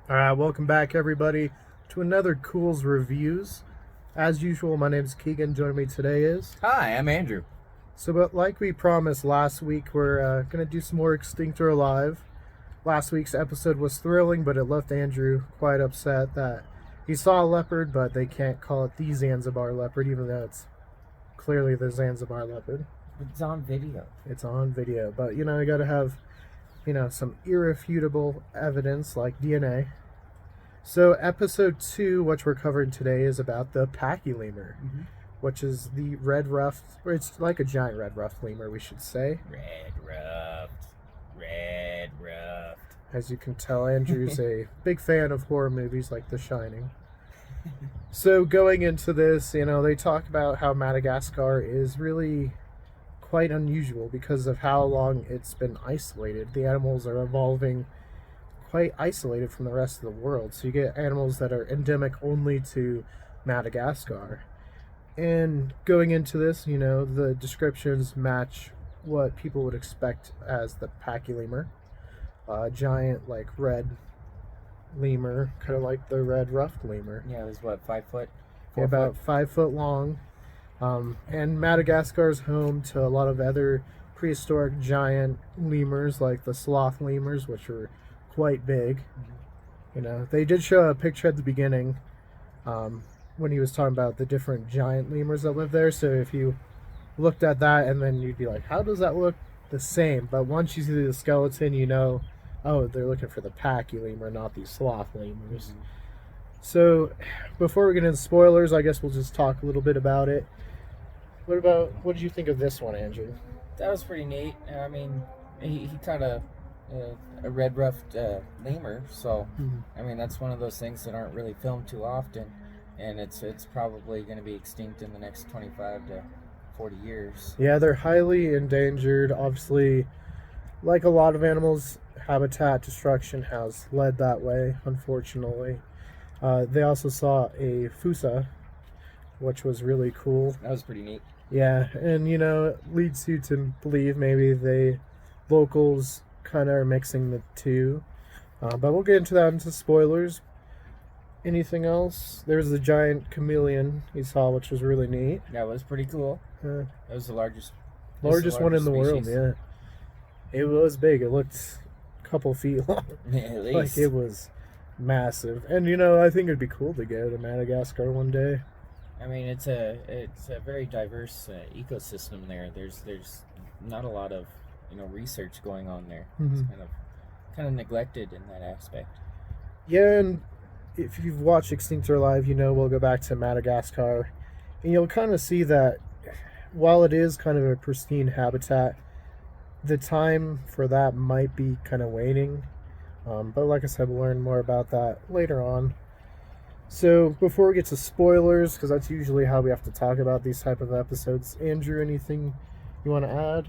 Alright, welcome back everybody to another Culz Reviews. As usual, my name is Keegan. Joining me today is... Hi, I'm Andrew. But like we promised last week, we're going to do some more Extinct or Alive. Last week's episode was thrilling, but it left Andrew quite upset that he saw a leopard, but they can't call it the Zanzibar leopard, even though it's clearly the Zanzibar leopard. It's on video. It's on video, but you gotta have some irrefutable evidence like DNA. So episode 2, which we're covering today, is about the Pachylemur, which is the red-ruffed, or it's like a giant red-ruffed lemur, we should say. Red-ruffed. As you can tell, Andrew's a big fan of horror movies like The Shining. So going into this, they talk about how Madagascar is really quite unusual because of how long it's been isolated. The animals are evolving quite isolated from the rest of the world. So you get animals that are endemic only to Madagascar. And going into this, the descriptions match what people would expect as the Pachylemur. Giant, like, red lemur, kind of like the red ruffed lemur. Yeah, it was what, 5 foot? Yeah, about 5 foot long. And Madagascar is home to a lot of other prehistoric giant lemurs, like the sloth lemurs, which are quite big. They did show a picture at the beginning when he was talking about the different giant lemurs that live there. So if you looked at that, and then you'd be like, how does that look the same? But once you see the skeleton, oh, they're looking for the Pachylemur, not these sloth lemurs. So before we get into spoilers, I guess we'll just talk a little bit about it. What did you think of this one, Andrew? That was pretty neat. I mean, he caught a red-ruffed lemur, so I mean, that's one of those things that aren't really filmed too often, and it's probably going to be extinct in the next 25 to 40 years. Yeah, they're highly endangered. Obviously, like a lot of animals, habitat destruction has led that way, unfortunately. They also saw a fossa, which was really cool. That was pretty neat. Yeah, and it leads you to believe maybe the locals kind of are mixing the two. But we'll get into that into spoilers. Anything else? There's the giant chameleon you saw, which was really neat. That was pretty cool. That was the largest one in the world, yeah. It was big. It looked a couple feet long. Yeah, at least. Like, it was massive. And I think it'd be cool to go to Madagascar one day. I mean, it's a very diverse ecosystem there. There's not a lot of research going on there. It's kind of neglected in that aspect. Yeah, and if you've watched Extinct or Alive, we'll go back to Madagascar, and you'll kind of see that while it is kind of a pristine habitat, the time for that might be kind of waning. But like I said, we'll learn more about that later on. So before we get to spoilers, because that's usually how we have to talk about these type of episodes, Andrew, anything you want to add?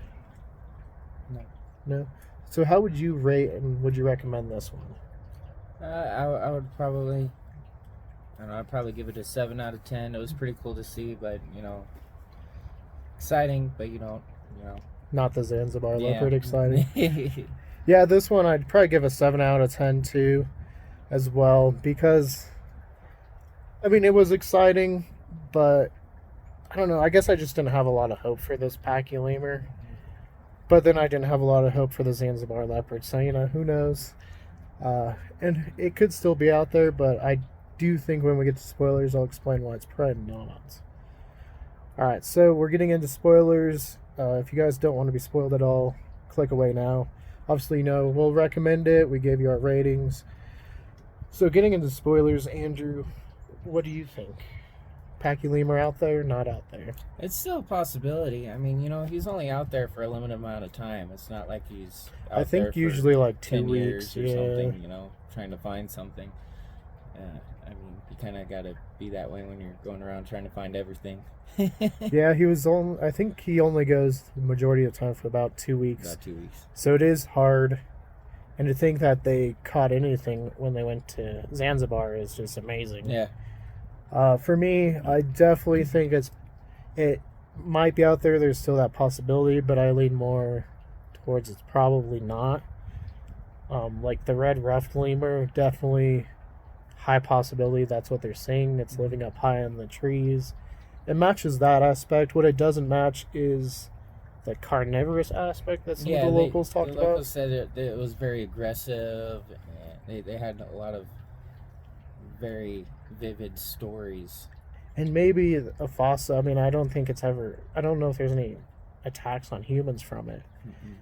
No? So how would you rate and would you recommend this one? I would probably, I'd probably give it a 7 out of 10. It was pretty cool to see, but, exciting, but Not the Zanzibar leopard exciting. Yeah, this one I'd probably give a 7 out of 10 too, as well, because, I mean, it was exciting, but I don't know, I guess I just didn't have a lot of hope for this Pachylemur, but then I didn't have a lot of hope for the Zanzibar leopard, so, who knows, and it could still be out there, but I do think when we get to spoilers, I'll explain why it's probably not. Alright, so we're getting into spoilers. If you guys don't want to be spoiled at all, click away now. Obviously, we'll recommend it. We gave you our ratings. So getting into spoilers, Andrew, what do you think? Pachylemur out there, not out there? It's still a possibility. I mean, he's only out there for a limited amount of time. It's not like he's out I think there for usually like 2 10 weeks years or something, trying to find something. I mean, you kind of got to be that way when you're going around trying to find everything. Yeah, I think he only goes the majority of the time for about 2 weeks. About 2 weeks. So it is hard. And to think that they caught anything when they went to Zanzibar is just amazing. Yeah. For me, I definitely think it might be out there. There's still that possibility, but I lean more towards it's probably not. Like the red ruffed lemur, definitely high possibility that's what they're saying. It's living up high in the trees. It matches that aspect. What it doesn't match is the carnivorous aspect that some of the locals talked about. The locals said it was very aggressive. They had a lot of very vivid stories. And maybe a fossa, I mean, I don't know if there's any attacks on humans from it. Mm-hmm.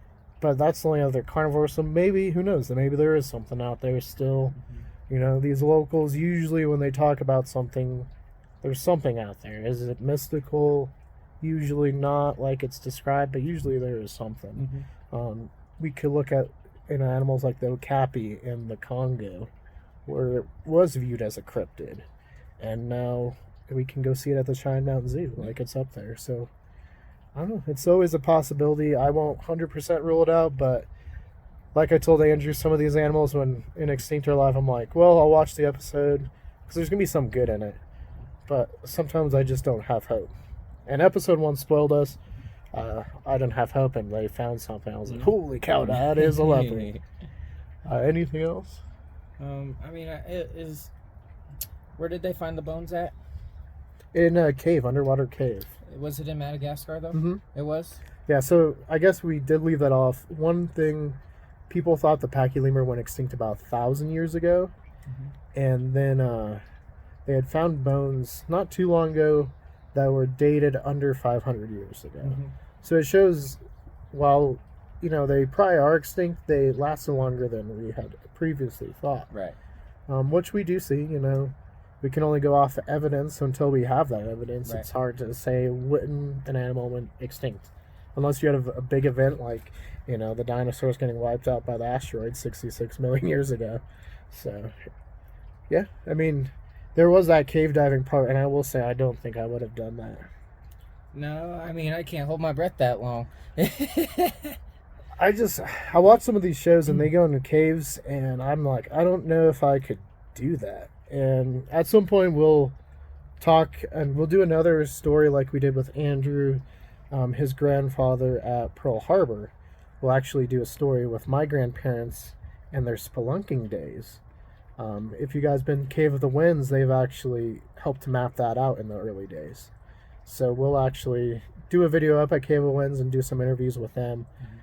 But that's the only other carnivore, so maybe, who knows, maybe there is something out there still. Mm-hmm. You know, these locals, usually when they talk about something, there's something out there. Is it mystical? Usually not like it's described, but usually there is something. Mm-hmm. We could look at animals like the okapi in the Congo, where it was viewed as a cryptid. And now we can go see it at the Cheyenne Mountain Zoo, like it's up there. So, I don't know. It's always a possibility. I won't 100% rule it out, but like I told Andrew, some of these animals, when in extinct or alive, I'm like, well, I'll watch the episode because there's going to be some good in it. But sometimes I just don't have hope. And episode 1 spoiled us. I didn't have hope, and they found something. I was like, holy cow, that is a leopard. Anything else? I mean, where did they find the bones at? In a cave, underwater cave. Was it in Madagascar, though? Mm-hmm. It was? Yeah, so I guess we did leave that off. One thing, people thought the Pachylemur went extinct about 1,000 years ago. Mm-hmm. And then they had found bones not too long ago that were dated under 500 years ago. Mm-hmm. So it shows, while, they probably are extinct, they lasted longer than we had previously thought. Right. Which we do see, we can only go off of evidence until we have that evidence. Right. It's hard to say when an animal went extinct. Unless you had a big event like, the dinosaurs getting wiped out by the asteroid 66 million years ago. So, yeah, I mean, there was that cave diving part, and I will say I don't think I would have done that. No, I mean, I can't hold my breath that long. I watch some of these shows, and they go into caves, and I'm like, I don't know if I could do that. And at some point we'll talk, and we'll do another story like we did with Andrew, his grandfather at Pearl Harbor. We'll actually do a story with my grandparents and their spelunking days. If you guys been Cave of the Winds, they've actually helped to map that out in the early days. So we'll actually do a video up at Cave of the Winds and do some interviews with them. Mm-hmm.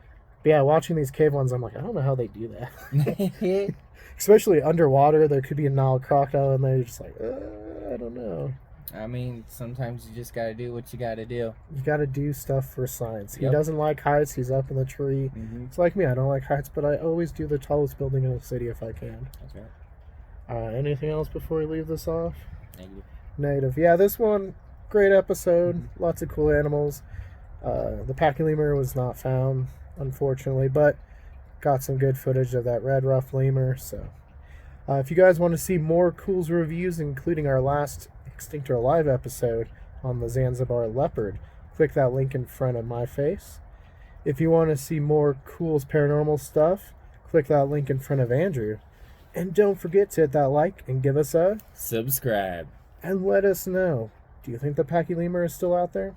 But yeah, watching these cave ones, I'm like, I don't know how they do that. Especially underwater, there could be a Nile crocodile in there. You're just like, I don't know. I mean, sometimes you just gotta do what you gotta do. You gotta do stuff for science. Yep. He doesn't like heights. He's up in the tree. Mm-hmm. It's like me. I don't like heights, but I always do the tallest building in the city if I can. That's right. Anything else before we leave this off? Negative. Yeah, this one, great episode. Mm-hmm. Lots of cool animals. The Pachylemur was not found, unfortunately, but got some good footage of that red ruffed lemur. So, if you guys want to see more Culz reviews, including our last Extinct or Alive episode on the Zanzibar leopard, click that link in front of my face. If you want to see more Culz Paranormal stuff, click that link in front of Andrew. And don't forget to hit that like and give us a subscribe. And let us know, do you think the Pachylemur is still out there?